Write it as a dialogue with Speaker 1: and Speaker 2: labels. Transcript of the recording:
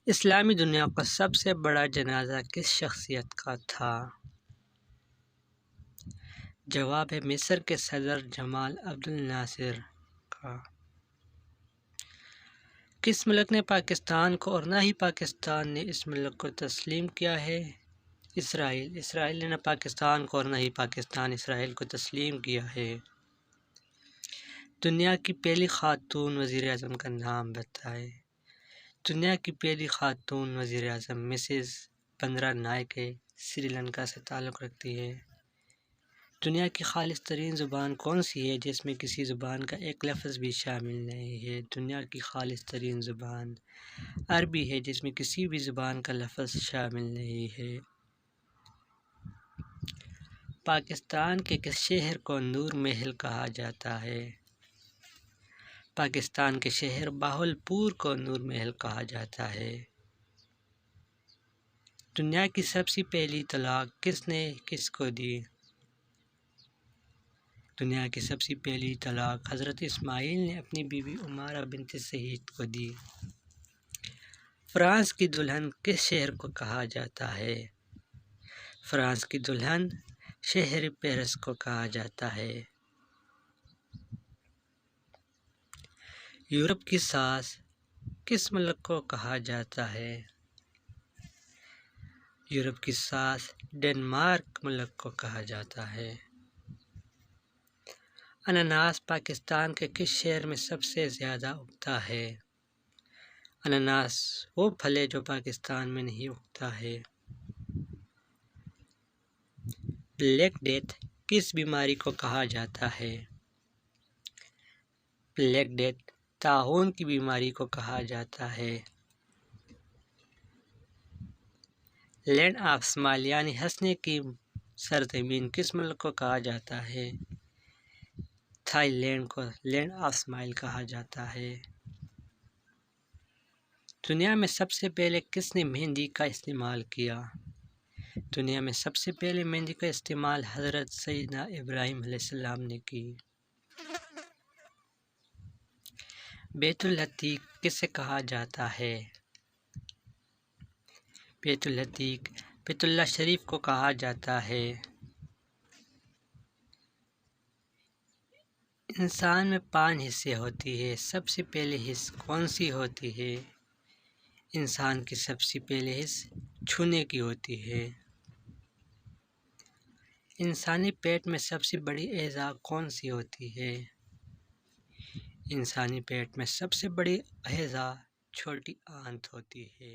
Speaker 1: اسلامی دنیا کا سب سے بڑا جنازہ کس شخصیت کا تھا؟ جواب ہے مصر کے صدر جمال عبد الناصر کا۔ کس ملک نے پاکستان کو اور نہ ہی پاکستان نے اس ملک کو تسلیم کیا ہے؟ اسرائیل۔ اسرائیل نے نہ پاکستان کو اور نہ ہی پاکستان اسرائیل کو تسلیم کیا ہے۔ دنیا کی پہلی خاتون وزیر اعظم کا نام بتائیں۔ دنیا کی پہلی خاتون وزیر اعظم مسز بندرا نائک سری لنکا سے تعلق رکھتی ہے۔ دنیا کی خالص ترین زبان کون سی ہے جس میں کسی زبان کا ایک لفظ بھی شامل نہیں ہے؟ دنیا کی خالص ترین زبان عربی ہے جس میں کسی بھی زبان کا لفظ شامل نہیں ہے۔ پاکستان کے کس شہر کو نور محل کہا جاتا ہے؟ پاکستان کے شہر بہاولپور کو نور محل کہا جاتا ہے۔ دنیا کی سب سے پہلی طلاق کس نے کس کو دی؟ دنیا کی سب سے پہلی طلاق حضرت اسماعیل نے اپنی بیوی عمارہ بنت سعید کو دی۔ فرانس کی دلہن کس شہر کو کہا جاتا ہے؟ فرانس کی دلہن شہر پیرس کو کہا جاتا ہے۔ یورپ کی ساس کس ملک کو کہا جاتا ہے؟ یورپ کی ساس ڈنمارک ملک کو کہا جاتا ہے۔ انناس پاکستان کے کس شہر میں سب سے زیادہ اگتا ہے؟ انناس وہ پھل ہے جو پاکستان میں نہیں اگتا ہے۔ بلیک ڈیتھ کس بیماری کو کہا جاتا ہے؟ بلیک ڈیتھ طاعون کی بیماری کو کہا جاتا ہے۔ لینڈ آف اسمائل یعنی ہنسنے کی سرزمین کس ملک کو کہا جاتا ہے؟ تھائی لینڈ کو لینڈ آف اسمائل کہا جاتا ہے۔ دنیا میں سب سے پہلے کس نے مہندی کا استعمال کیا؟ دنیا میں سب سے پہلے مہندی کا استعمال حضرت سیدنا ابراہیم علیہ السلام نے کی۔ بیت العتیق کسے کہا جاتا ہے؟ بیت العتیق بیت اللہ شریف کو کہا جاتا ہے۔ انسان میں 5 حصے ہوتی ہے، سب سے پہلے حص کون سی ہوتی ہے؟ انسان کی سب سے پہلے حص چھونے کی ہوتی ہے۔ انسانی پیٹ میں سب سے بڑی اعضاء کون سی ہوتی ہے؟ انسانی پیٹ میں سب سے بڑی اعضاء چھوٹی آنت ہوتی ہے۔